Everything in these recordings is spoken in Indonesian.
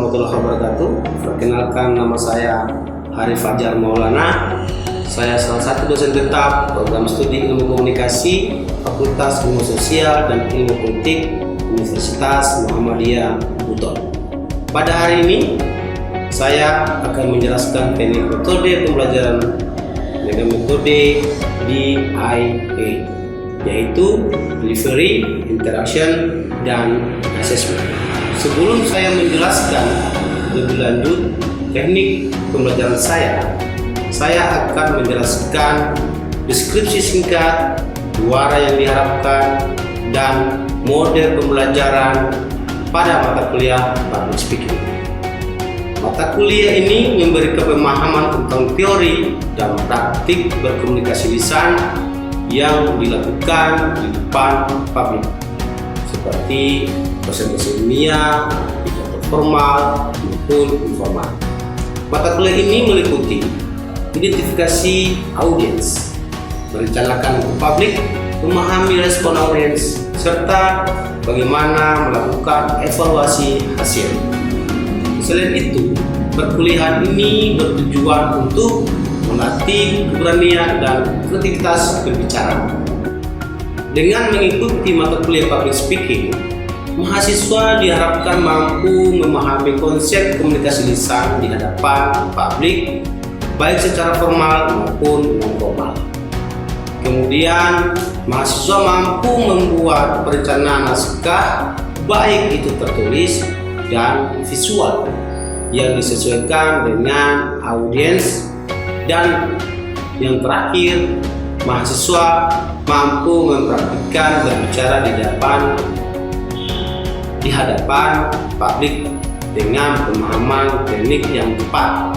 warahmatullahi wabarakatuh. Perkenalkan, nama saya Hari Fajar Maulana. Saya salah satu dosen tetap program studi ilmu komunikasi Fakultas Ilmu Sosial dan Ilmu Politik Universitas Muhammadiyah Buton. Pada hari ini saya akan menjelaskan teknik metode pembelajaran dengan metode DIA, yaitu Delivery, Interaction, dan Assessment. Sebelum saya menjelaskan lebih lanjut teknik pembelajaran saya akan menjelaskan deskripsi singkat, juara yang diharapkan, dan model pembelajaran pada mata kuliah Public Speaking. Mata kuliah ini memberikan pemahaman tentang teori dan praktik berkomunikasi lisan yang dilakukan di depan publik, seperti presentasi ilmiah, pidato formal maupun informal. Mata kuliah ini meliputi identifikasi audiens, merencanakan publik, memahami respon audiens, serta bagaimana melakukan evaluasi hasil. Selain itu, perkuliahan ini bertujuan untuk melatih keberanian dan kreativitas berbicara. Dengan mengikuti mata kuliah Public Speaking, mahasiswa diharapkan mampu memahami konsep komunikasi lisan di hadapan publik, baik secara formal maupun non-formal. Kemudian, mahasiswa mampu membuat perencanaan naskah, baik itu tertulis dan visual, yang disesuaikan dengan audiens. Dan yang terakhir, mahasiswa mampu mempraktikkan berbicara di hadapan publik dengan pemahaman teknik yang tepat.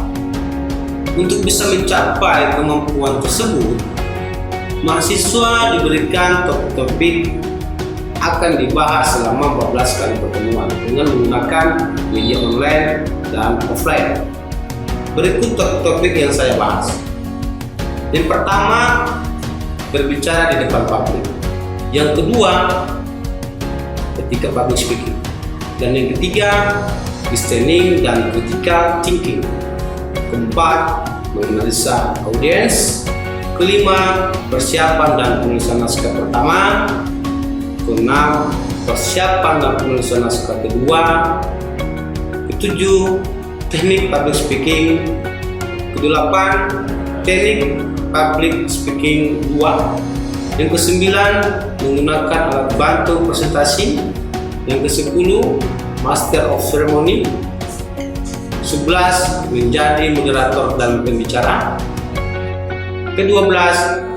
Untuk bisa mencapai kemampuan tersebut, mahasiswa diberikan topik-topik akan dibahas selama 14 kali pertemuan dengan menggunakan media online dan offline. Berikut topik yang saya bahas. Yang pertama, berbicara di depan publik. Yang kedua, ketika public speaking. Dan yang ketiga, listening dan critical thinking. Keempat, menganalisa audiens. Kelima, persiapan dan penulisan naskah pertama. Keenam, persiapan dan penulisan naskah kedua. Ketujuh, teknik public speaking. Kedelapan, teknik public speaking 2. Yang kesembilan, menggunakan alat bantu presentasi. Yang ke-10, master of ceremony. 11, menjadi moderator dan pembicara. Ke-12,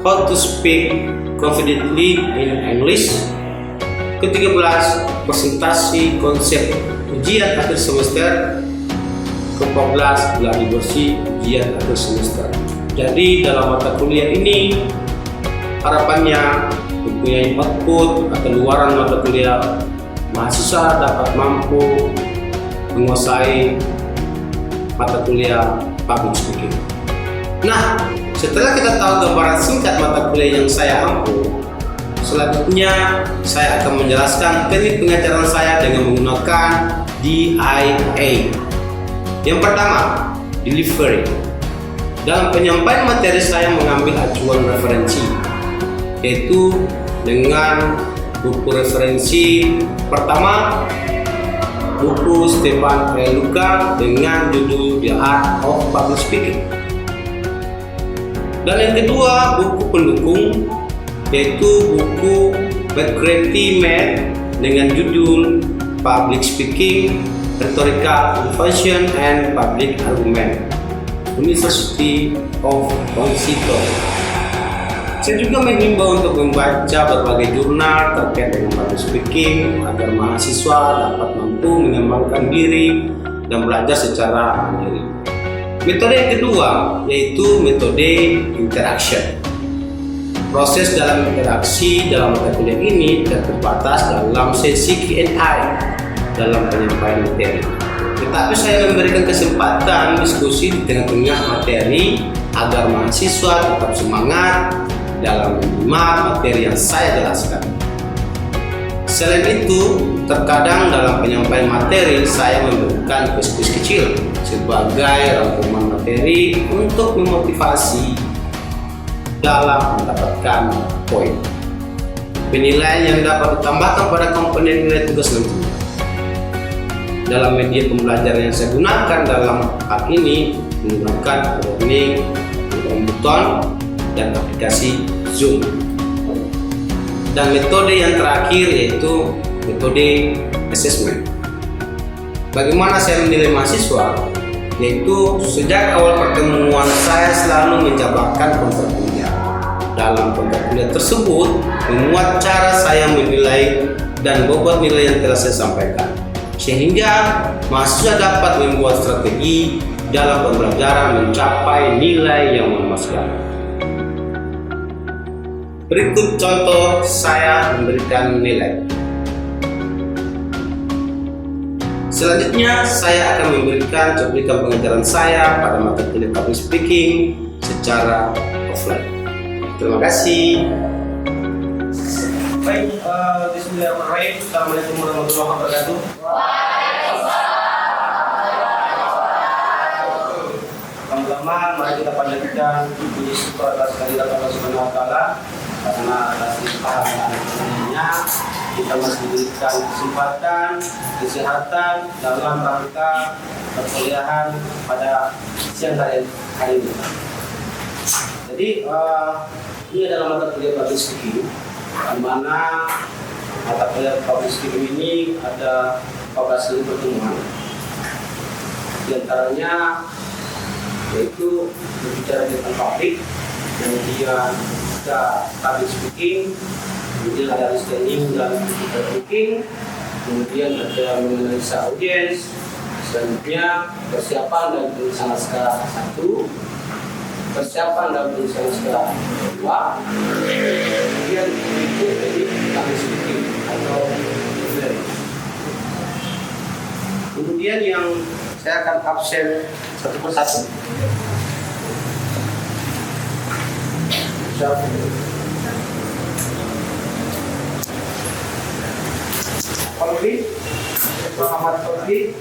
how to speak confidently in English. Ke-13, presentasi konsep ujian akhir semester. Ke-14, gladi bersih ujian akhir semester. Jadi dalam mata kuliah ini harapannya mempunyai output atau luaran mata kuliah, mahasiswa dapat mampu menguasai mata kuliah Public Speaking. Nah, setelah kita tahu gambaran singkat mata kuliah yang saya ampu, selanjutnya saya akan menjelaskan teknik pengajaran saya dengan menggunakan DIA. Yang pertama, delivery. Dalam penyampaian materi saya mengambil acuan referensi, yaitu dengan buku referensi pertama, buku Stefan L. Luca dengan judul The Art of Public Speaking. Dan yang kedua, buku pendukung, yaitu buku McCarthy Med dengan judul Public Speaking, Rhetorical Innovation and Public Argument, University of Washington. Saya juga menghimbau untuk membaca berbagai jurnal terkait dengan public speaking agar mahasiswa dapat mampu mengembangkan diri dan belajar secara mandiri. Metode yang kedua yaitu metode interaction. Proses dalam interaksi dalam mata kuliah ini tidak terbatas dalam sesi Q&A dalam penyampaian materi, tetapi saya memberikan kesempatan diskusi di tengah-tengah materi agar mahasiswa tetap semangat dalam menyimak materi yang saya jelaskan. Selain itu, terkadang dalam penyampaian materi saya memberikan kuis-kuis kecil sebagai rangkuman materi untuk memotivasi dalam mendapatkan poin. Penilaian yang dapat ditambahkan pada komponen nilai tugas nanti. Dalam media pembelajaran yang saya gunakan dalam hal ini menggunakan learning, Buton, dan aplikasi Zoom. Dan metode yang terakhir yaitu metode assessment. Bagaimana saya menilai mahasiswa? Yaitu sejak awal pertemuan saya selalu menjabarkan konsep kuliah. Dalam konsep kuliah tersebut memuat cara saya menilai dan bobot nilai yang telah saya sampaikan, sehingga mahasiswa dapat membuat strategi dalam pembelajaran mencapai nilai yang memuaskan. Berikut contoh saya memberikan nilai. Selanjutnya, saya akan memberikan cuplikan pengajaran saya pada mata kuliah public speaking secara offline. Terima kasih. Baik, bismillahirrahmanirrahim. Assalamualaikum warahmatullahi wabarakatuh. Pertama-tama, mari kita panjatkan puji syukur atas kehadirat Allah Subhanahu wa Ta'ala, karena atas limpahannya kita masih diberikan kesempatan, kesehatan dalam rangka perkuliahan pada siang hari ini. Jadi ini adalah mata kuliah public speaking, di mana mata kuliah public speaking ini ada 14 kali pertemuan. Di antaranya yaitu berbicara tentang publik, kemudian kita public speaking, kemudian ada listening dan speaking, kemudian ada menganalisa audiens, selanjutnya persiapan dan penulisan naskah 1, persiapan dan penulisan naskah 2, kemudian itu jadi public speaking atau listening. Kemudian yang saya akan absen satu persatu. Kolbi, Muhammad Kolbi,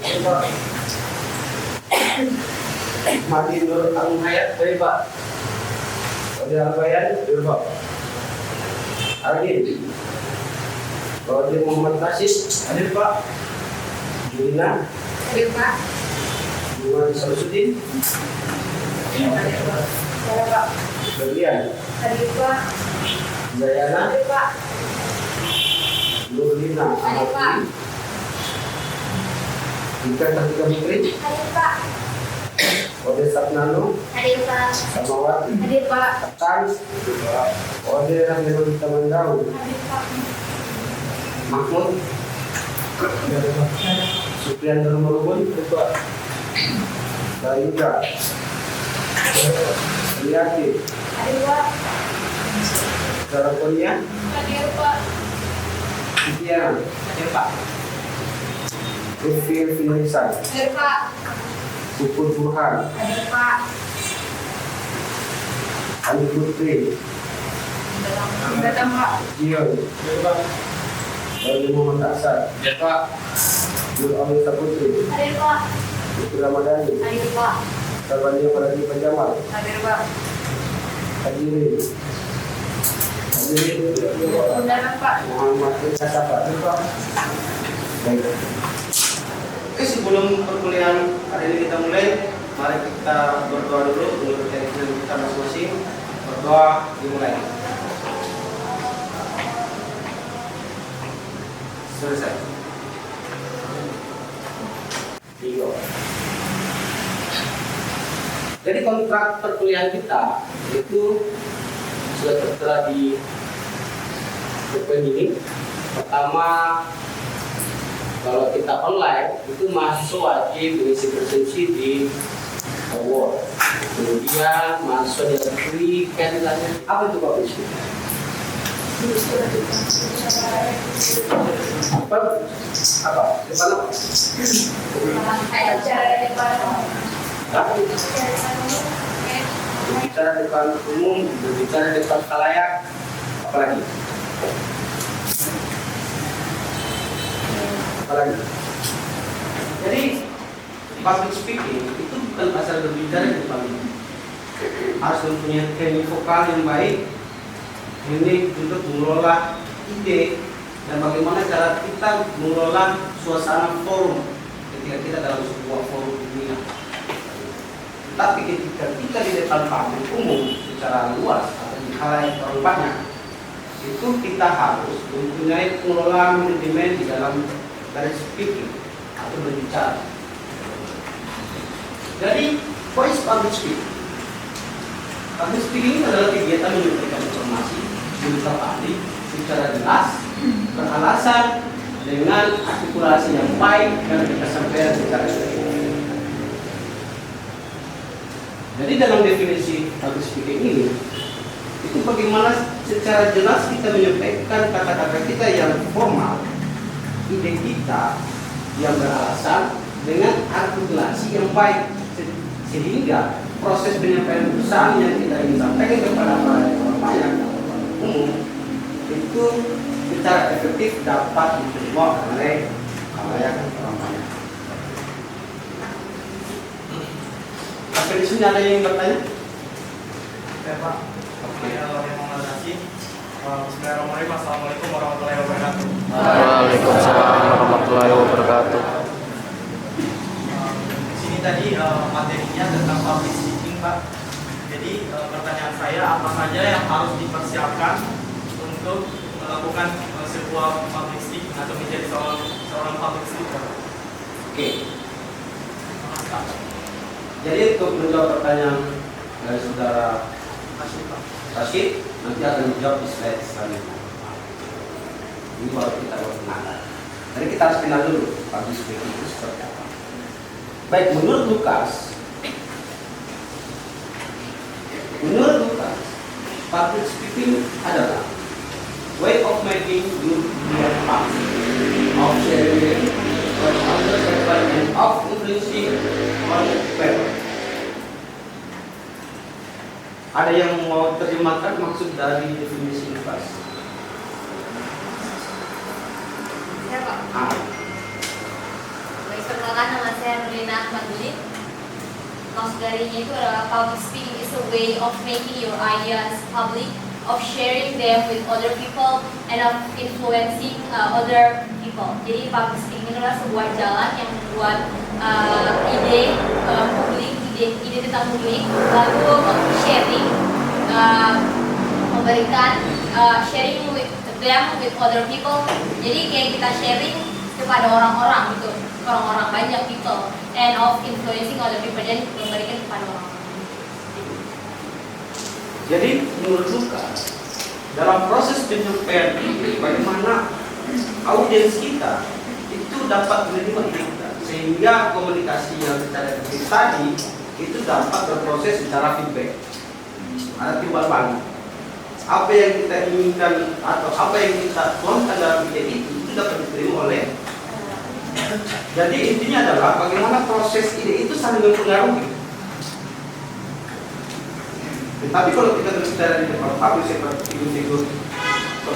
Madi Nur Agung Hayat dari Pak. Odi Albayan dari Pak. Argin, Odi Muhammad Nasis dari Pak. Julina dari Pak. Jumat Samsudin dari Pak. Bagian dari Pak. Jayana dari Pak. Nurlina dari Pak. Ikan Tartika Fikri dari Pak. Ode Sapnano dari Pak. Samawati dari Pak. Tekan Ode Rahmanul Tamandau dari Pak. Mahmud dari Pak. Supriyan Darmarubun dari Pak. Dayuga Liati dari Pak. Sarakonia dari Pak. Tiana dari Pak. Rufil Finalisan dari Pak. Puput Burhan dari Pak. Ali Putri datang Pak. Jion dari Pak. Dari Muhammad Asad dari Pak. Nur Amita Putri dari Pak. Putri Ramadhani dari Pak. Sabania Paradi Panjamal dari Pak. Hadirin undangan Pak. Muhammad Kasapa dari Pak. Baik. Oke, sebelum perkuliahan hari ini kita mulai, mari kita berdoa dulu menurut keyakinan kita masing-masing. Berdoa dimulai. Selesai. Tiga. Jadi kontrak perkuliahan kita itu sudah tertera di dokumen ini. Pertama, kalau kita online itu mahasiswa wajib mengisi presensi di award. Kemudian mahasiswa diberikan nilainya. Apa itu Pak Wisnu? Apa? Depan apa? Berbicara depan umum, berbicara depan khalayak, apalagi? Apalagi. Jadi public speaking itu bukan asal berbicara di depan umum. Harus mempunyai training vokal yang baik, ini untuk mengelola ide dan bagaimana cara kita mengelola suasana forum ketika kita dalam sebuah forum dunia. Tapi ketika kita di depan publik umum secara luas atau di khalayak orang banyak, itu kita harus mempunyai pengelolaan manajemen di dalam speaking atau berbicara. Jadi, what is public speaking? Public speaking adalah kegiatan menyampaikan informasi di depan publik secara jelas, beralasan, dengan artikulasi yang baik dan kita sampaikan secara efektif. Jadi dalam definisi public speaking ini, itu bagaimana secara jelas kita menyampaikan kata-kata kita yang formal, ide kita yang beralasan dengan artikulasi yang baik, sehingga proses penyampaian pesan yang kita ingin sampaikan kepada orang banyak umum itu secara efektif dapat diterima oleh khalayak orang banyak. Sampai di sini ada yang bertanya? Oke Pak. Oke, yang mau kasih. Bismillahirrahmanirrahim. Assalamualaikum warahmatullahi wabarakatuh. Waalaikumsalam warahmatullahi wabarakatuh. Di sini tadi materinya tentang public speaking Pak. Jadi pertanyaan saya, apa saja yang harus dipersiapkan untuk melakukan sebuah public speaking atau menjadi seorang public speaker? Oke. Jadi untuk menjawab pertanyaan dari saudara Rashid, nanti akan dijawab di slide selanjutnya. Ini baru kita kenal. Jadi kita harus kenal dulu public speaking itu seperti apa. Baik, menurut Lukas, public speaking adalah way of making your part, of sharing with others and of influencing on people. Ada yang mau terjemahkan maksud dari definisi Lukas? Ya Pak. Baik, perkenalkan nama saya Nurlina Ahmadudin. Maksud darinya itu adalah public speaking is a way of making your ideas public, of sharing them with other people, and of influencing other people. Jadi public speaking adalah sebuah jalan yang membuat ide publik, ide tentang publik, lalu sharing, memberikan sharing with them with other people. Jadi kayak kita sharing kepada orang-orang gitu, orang-orang banyak people, and of influencing other people, dan memberikan kepada orang-orang. Jadi menurut Lukas, dalam proses penyampaian ini, bagaimana audiens kita itu dapat menerima ide kita, sehingga komunikasi yang kita lakukan tadi itu dapat berproses secara feedback, ada timbal balik. Apa yang kita inginkan atau apa yang kita tuangkan dalam ide itu dapat diterima oleh. Jadi intinya adalah bagaimana proses ide itu saling mempengaruhi. Tetapi kalau kita berbicara di depan publik seperti figur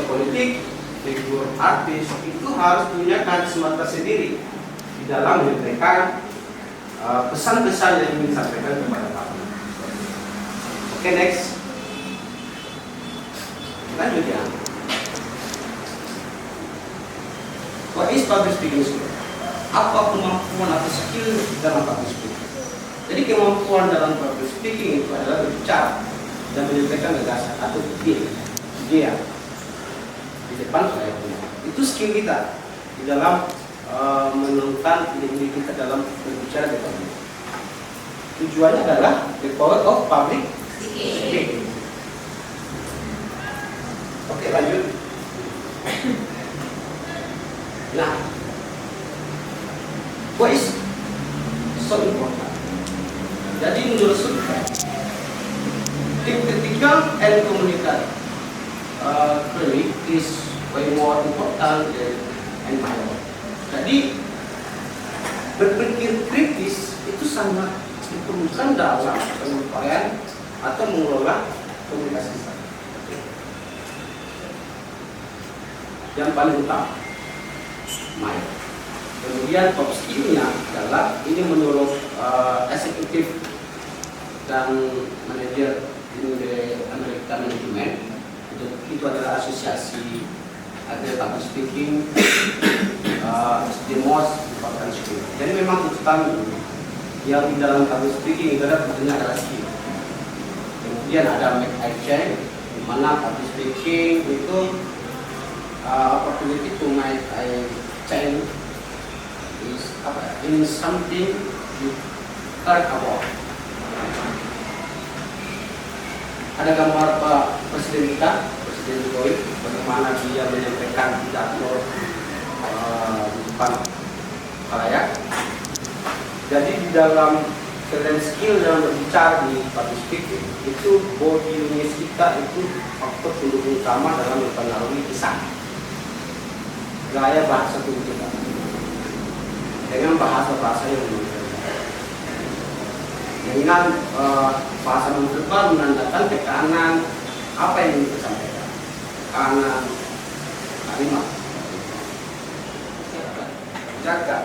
politik, figur artis, itu harus punya karisma tersendiri di dalam menyampaikan pesan-pesan yang ingin disampaikan kepada publik. Oke, next. Lanjut ya. What is public speaking skill? Apa kemampuan atau skill dalam public speaking? Jadi kemampuan dalam public speaking itu adalah berbicara dan menyampaikan gagasan atau ide di depan saya punya. Itu skill kita di dalam menemukan ide-ide kita dalam berbicara di depan. Tujuannya adalah the power of public speaking. Oke, lanjut. Nah, what is so important? Jadi menurut saya, critical and communication clearly is way more important than environment. Jadi berpikir kritis itu sangat diperlukan dalam penyampaian atau mengelola komunikasi kita. Yang paling utama, mind. Kemudian top skill-nya adalah ini menurut eksekutif dan manajer in the American Management. Itu adalah asosiasi ada public speaking the most important skill. Jadi memang utama yang di dalam public speaking itu ada pentingnya adalah skill. Kemudian ada make action, di mana public speaking itu opportunity to make a change is in something you care about. Ada gambar Pak Presiden kita, Presiden Jokowi, bagaimana dia menyampaikan pidato di depan khalayak. Jadi di dalam selain skill dalam berbicara di public speaking, itu body language kita itu faktor pendukung utama dalam mempengaruhi lisan. Gaya bahasa tubuh kita dengan bahasa-bahasa yang berbeda. Dengan bahasa non-verbal menandakan tekanan apa yang ingin disampaikan, tekanan kalimat, jaga,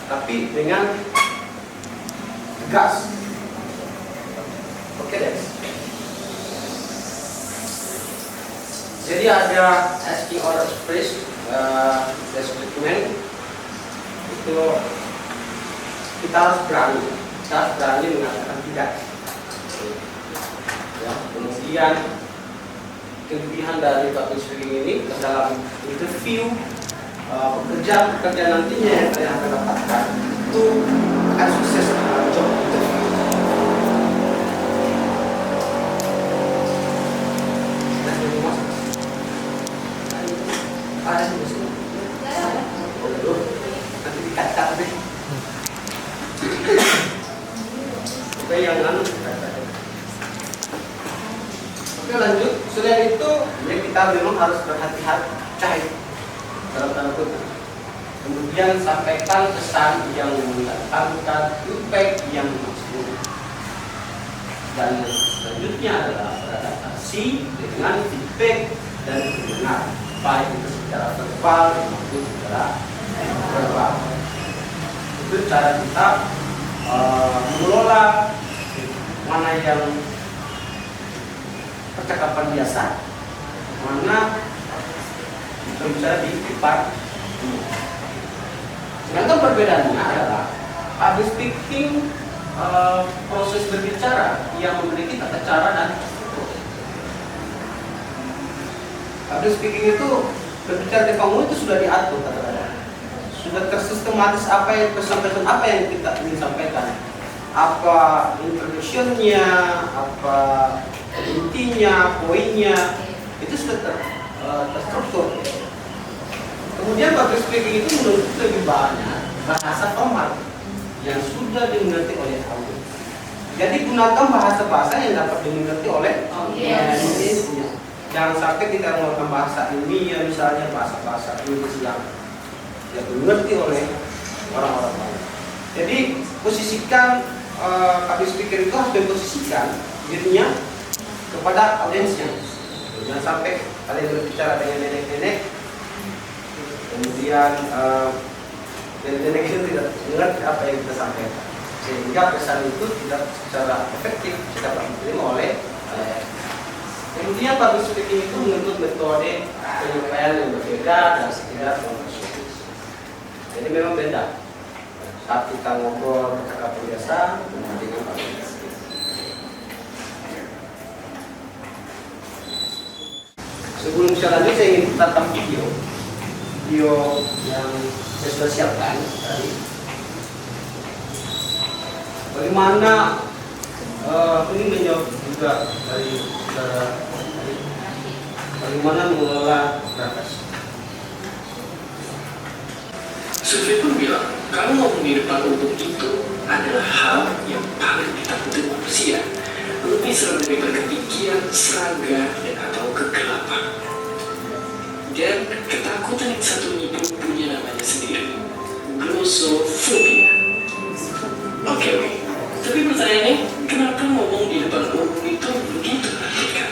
tapi dengan tegas. Oke deh. Jadi ada asking or express statement itu kita harus berani. Kita harus berani mengatakan tidak. Ya, kemudian kelebihan dari public speaking ini dalam interview pekerja nantinya yang kalian akan dapatkan itu akan sukses dalam job interview. Ada di sini. Nanti dikat-kat deh. Oke, yang lalu Oke, lanjut. Selain itu, kita memang harus berhati-hati dalam tanda kutip. Kemudian sampaikan pesan yang mendatangkan impact yang maksimal. Dan selanjutnya adalah beradaptasi dengan feedback dan kebenaran, baik itu secara verbal maupun secara verbal. Itu cara kita mengelola mana yang percakapan biasa, mana berbicara di depan. Sedangkan perbedaannya adalah public speaking proses berbicara yang memiliki tata cara dan struktur. Public speaking itu berbicara di panggung itu sudah diatur kata-kata, sudah tersistematis apa yang pesan-pesan apa yang kita ingin sampaikan, apa introduction-nya, apa intinya, poinnya, itu sudah terstruktur. Kemudian public speaking itu menuntut lebih banyak bahasa formal yang sudah dimengerti oleh audiens. Jadi gunakan bahasa-bahasa yang dapat dimengerti oleh audiensnya. Jangan sampai kita menggunakan bahasa ilmiah, misalnya bahasa-bahasa Inggris yang dimengerti oleh orang-orang lain. Jadi posisikan public speaker itu harus diposisikan dirinya kepada audiensnya. Jangan sampai kalian berbicara dengan nenek-nenek, kemudian nenek itu tidak mengerti apa yang kita sampaikan, sehingga pesan itu tidak secara efektif dapat diterima oleh kemudian public speaking itu menuntut metode penyampaian yang berbeda dan sekitar konversatif. Jadi memang beda saat kita ngobrol percakapan biasa dengan public speaking. Sebelum saya lanjut, saya ingin tentang video yang saya sudah siapkan tadi. Bagaimana ini menjawab juga dari bagaimana mengelola transaksi. Survei pun bilang, kalau ngomong di depan umum itu adalah hal yang paling ditakuti manusia. Lebih sering daripada kepikiran, serangga, dan atau kegelapan. Dan ketakutan yang satunya pun punya namanya sendiri, glossophobia. Oke. Tapi pertanyaannya, kenapa ngomong di depan umum itu begitu menakutkan?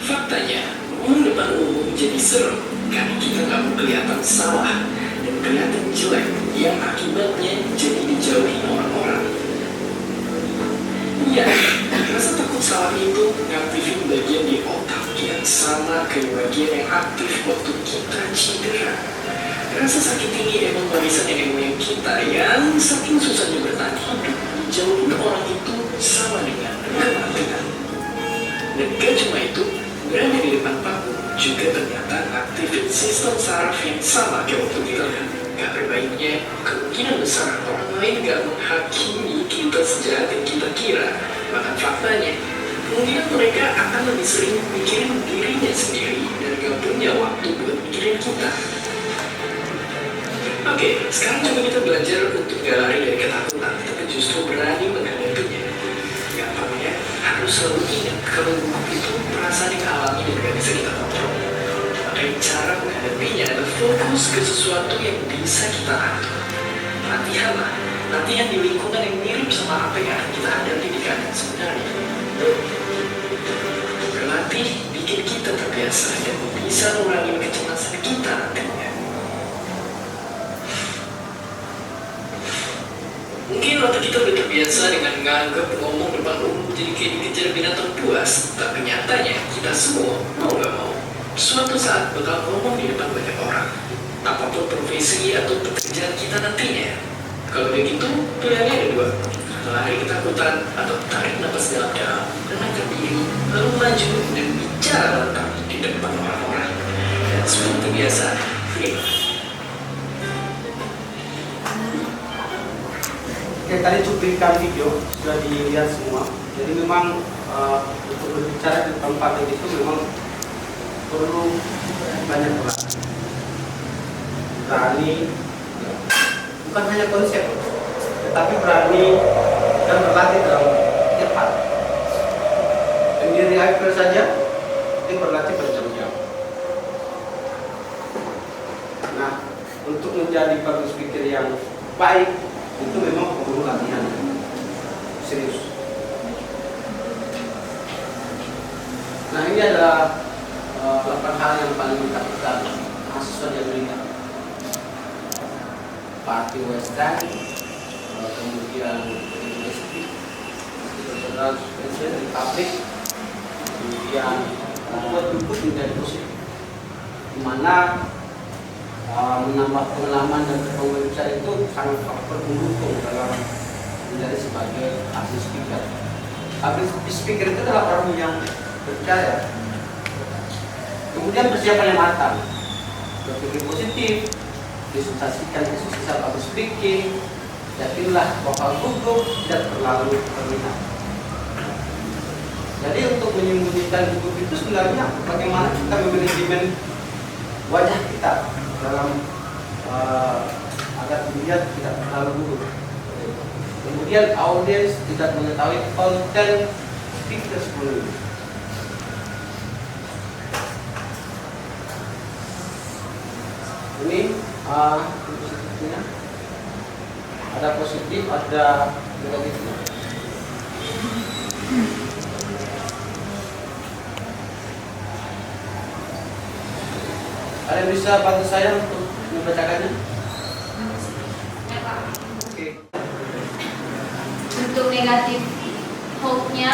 Faktanya, ngomong depan umum jadi serem karena kita nggak kelihatan salah dan kelihatan jelek yang akibatnya jadi dijauhi orang-orang. Ya, rasa takut salah itu ngaktifin bagian di otak yang sama kayak bagian yang aktif waktu kita cedera. Rasa sakit ini emang warisan nenek moyang kita yang saking susahnya bertahan hidup dijauhin orang itu sama dengan kematian. Dan gak cuma itu, berada di depan panggung juga ternyata aktifin sistem saraf yang sama kayak waktu kita. Kabar baiknya, kemungkinan besar orang lain gak menghakimi kita sejahat yang kita kira. Bahkan faktanya, kemungkinan mereka akan lebih sering mikirin dirinya sendiri dan gak punya waktu buat mikirin kita. Oke, sekarang coba kita belajar untuk gak lari dari ketakutan, tapi justru berani menghadapinya. Gampangnya, harus selalu ingat kalau gugup itu perasaan yang alami dan gak bisa kita kontrol. Makanya cara menghadapinya adalah fokus ke sesuatu yang bisa kita atur. Latihanlah, latihan di lingkungan yang mirip sama apa yang akan kita hadapi di keadaan sebenarnya. Berlatih bikin kita terbiasa dan bisa mengurangi kecemasan kita nantinya. Mungkin waktu kita udah terbiasa dengan menganggap ngomong depan umum jadi kayak dikejar binatang buas, tapi nyatanya kita semua mau gak mau suatu saat bakal ngomong di depan banyak orang, apapun profesi atau pekerjaan kita nantinya. Kalau begitu, pilihannya ada dua: lari ketakutan atau tarik nafas dalam-dalam, menangkap diri, lalu maju dan bicara lantang di depan orang-orang. Dan seperti biasa, terima. Oke, tadi cuplikan video sudah dilihat semua. Jadi memang untuk berbicara di tempat itu memang perlu banyak berani, bukan hanya konsep, tetapi berani dan berlatih dalam cepat. Sendiri April saja, itu berlatih berjam-jam. Nah, untuk menjadi public speaker yang baik itu memang perlu latihan serius. Nah, ini adalah 8 hal yang paling ditakutkan mahasiswa di Amerika. Party Western, kemudian university, personal suspension di public, kemudian membuat buku menjadi positif, di mana menambah pengalaman dan berbicara itu sangat faktor pendukung dalam menjadi sebagai public speaker. Public speaker itu adalah orang yang berbicara. Kemudian persiapan yang matang, berpikir positif, visualisasikan kesuksesan public speaking, yakinlah bakal gugup tidak terlalu terlihat. Jadi untuk menyembunyikan gugup itu sebenarnya bagaimana kita memanajemen wajah kita dalam agar dilihat tidak terlalu gugup. Kemudian audiens tidak mengetahui konten speaker sebelumnya. Ini positifnya, ada positif, ada negatifnya. Ada yang bisa bantu saya untuk membacakannya? Oke. Untuk negatif quote-nya,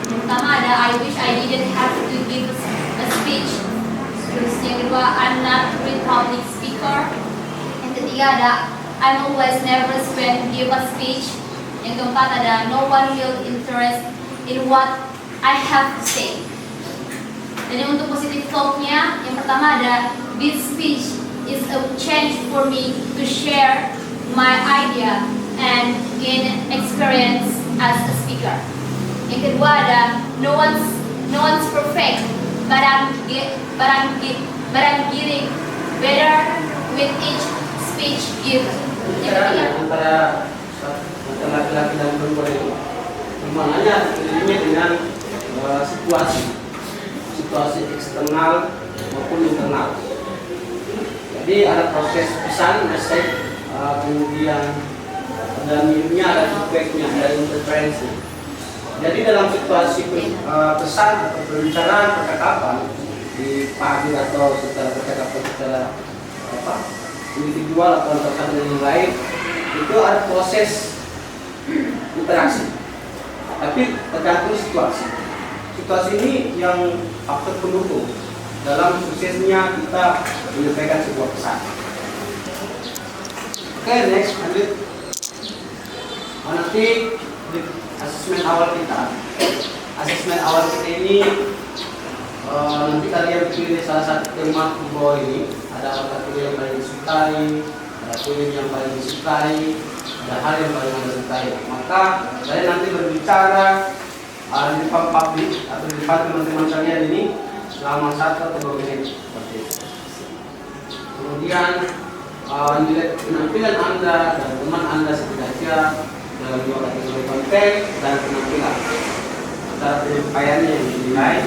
yang pertama ada I wish I didn't have to give a speech. Terus yang kedua, I'm not a great public speaker. Yang ketiga ada I'm always nervous when give a speech. Yang keempat ada no one will interest in what I have to say. Dan yang untuk positive quote-nya, yang pertama ada this speech is a chance for me to share my idea and gain experience as a speaker. Yang kedua ada no one's perfect, but I'm getting better with each speech given. Yang ketiga Antara laki-laki dan perempuan itu hubungannya dirinya dengan situasi eksternal maupun internal. Jadi ada proses pesan, message, kemudian ada minimnya, ada feedbacknya, ada interferensi. Jadi dalam situasi pesan atau perbicaraan percakapan di pagi atau setelah percakapan secara individual atau antar satu dengan yang lain, itu ada proses interaksi. Tapi tergantung situasi. Situasi ini yang faktor pendukung dalam suksesnya kita menyampaikan sebuah pesan. Oke, next lanjut. Nanti di asesmen awal kita. Asesmen awal kita ini nanti kalian pilih salah satu tema di bawah ini. Ada kategori yang paling disukai, ada poin yang paling disukai, ada hal yang paling anda sukai. Maka saya nanti berbicara di depan publik atau di depan teman-teman kalian ini selama 1 atau 2 menit seperti itu. Kemudian nilai penampilan anda dan teman anda setidaknya dalam 2 kategori konteks dan penampilan. Antara penyampaiannya yang dinilai.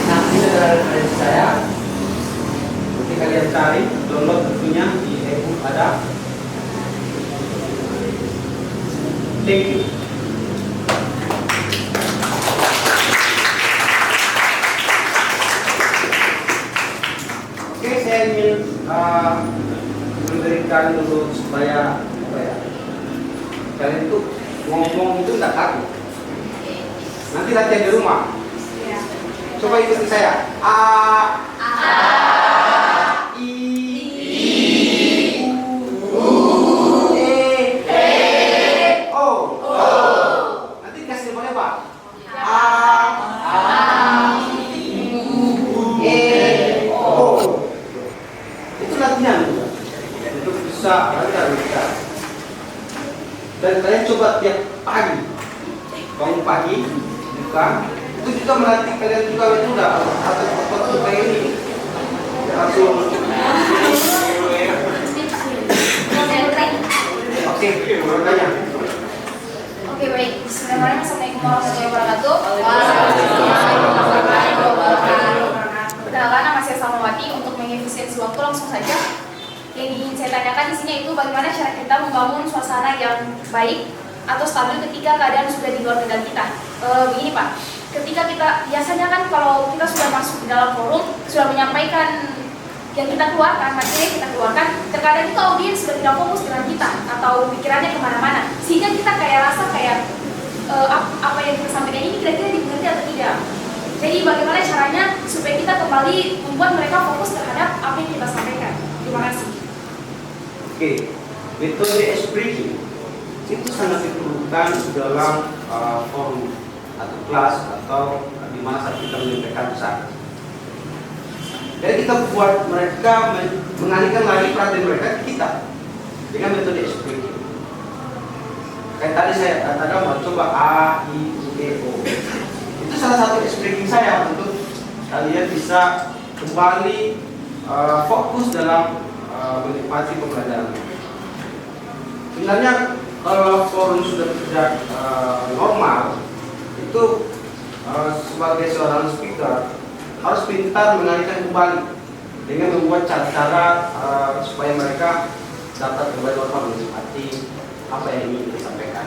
Nah, ini adalah referensi saya. Nanti kalian cari, download bukunya di e-book ada. Thank you. Oke, saya ingin memberikan dulu supaya kalian itu ngomong itu nggak kaku. Nanti latihan di rumah. Coba ikuti saya. A, I, U, E, O. Nanti kasih depannya apa? A, I, U, E, O. Itu latihan untuk bisa lancar. Dan kalian coba tiap pagi, bangun pagi, buka. Itu juga melatih kalian juga itu udah atau kayak ini langsung. Oke, bertanya. Oke, baik. Bismillahirrahmanirrahim. Assalamualaikum warahmatullahi wabarakatuh. Waalaikumsalam warahmatullahi wabarakatuh. Perkenalkan, nama saya Salmawati. Untuk mengefisiensi waktu langsung saja. Yang ingin saya tanyakan di sini itu bagaimana cara kita membangun suasana yang baik atau stabil ketika keadaan sudah di luar kendali kita. Begini Pak. Ketika kita biasanya kan kalau kita sudah masuk di dalam forum sudah menyampaikan yang kita keluarkan, materi yang kita keluarkan, terkadang itu audiens sudah tidak fokus dengan kita atau pikirannya kemana-mana, sehingga kita kayak rasa kayak apa yang kita sampaikan ini kira-kira dimengerti atau tidak. Jadi bagaimana caranya supaya kita kembali membuat mereka fokus terhadap apa yang kita sampaikan. Terima kasih. Oke, metode speaking itu sangat diperlukan dalam forum atau kelas atau di mana saat kita menyampaikan pesan. Jadi kita buat mereka mengalihkan lagi perhatian mereka ke kita dengan metode speaking. Kayak tadi saya katakan mau coba A, I, U, E, O. Itu salah satu speaking saya untuk kalian bisa kembali fokus dalam menikmati pembelajaran. Sebenarnya kalau forum sudah tidak normal, itu sebagai seorang speaker harus pintar mengalihkan kembali dengan membuat cara-cara supaya mereka dapat kembali normal menikmati apa yang ingin disampaikan.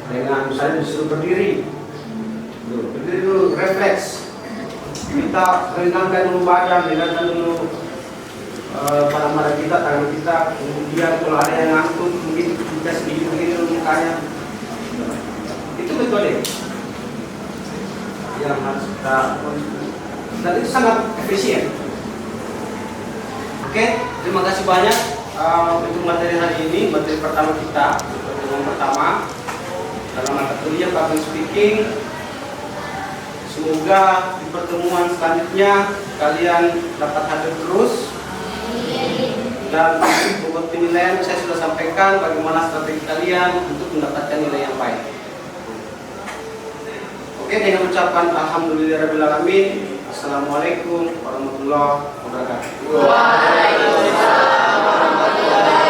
Dengan misalnya disuruh berdiri dulu, refleks. Kita ringankan dulu badan, ringankan dulu pada kita, tangan kita. Kemudian kalau ada yang ngantuk, mungkin kita sedikit begini dulu mukanya. Itu metode yang harus kita, dan itu sangat efisien. Oke, terima kasih banyak untuk materi hari ini, materi pertama kita, pertemuan pertama dalam mata kuliah public speaking. Semoga di pertemuan selanjutnya kalian dapat hadir terus. Dan buat penilaian saya sudah sampaikan bagaimana strategi kalian untuk mendapatkan nilai yang baik. Oke, dengan ucapan alhamdulillahirrahmanirrahim. Assalamualaikum warahmatullahi wabarakatuh. Waalaikumsalam warahmatullahi wabarakatuh.